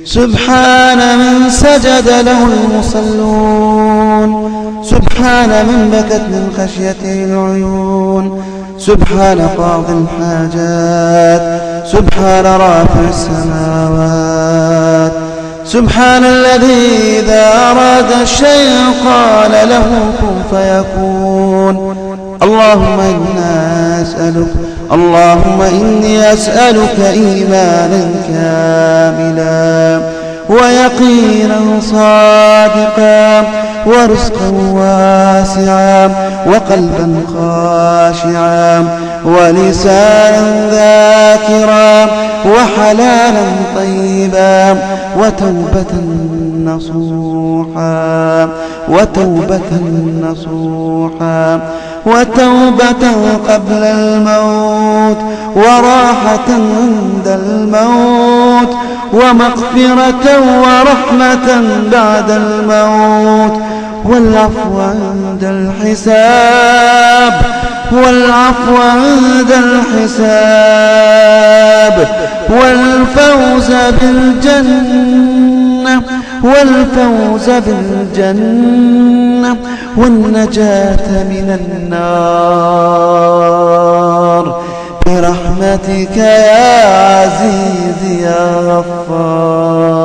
سبحان من سجد له المصلون، سبحان من بكت من خشيته العيون، سبحان قاضي الحاجات، سبحان رافع السماوات، سبحان الذي إذا أراد الشيء قال له كن فيكون. اللهم إني أسألك إيمانا كاملا ويقينا صادقا ورزقا واسعا وقلبا خاشعا ولسانا ذاكرا وحلالا طيبا وتوبة نصوحا وتوبة قبل الموت وراحة عند الموت ومغفرة ورحمة بعد الموت والعفو عند الحساب والفوز بالجنة والنجاة من النار برحمتك يا عزيز يا غفار.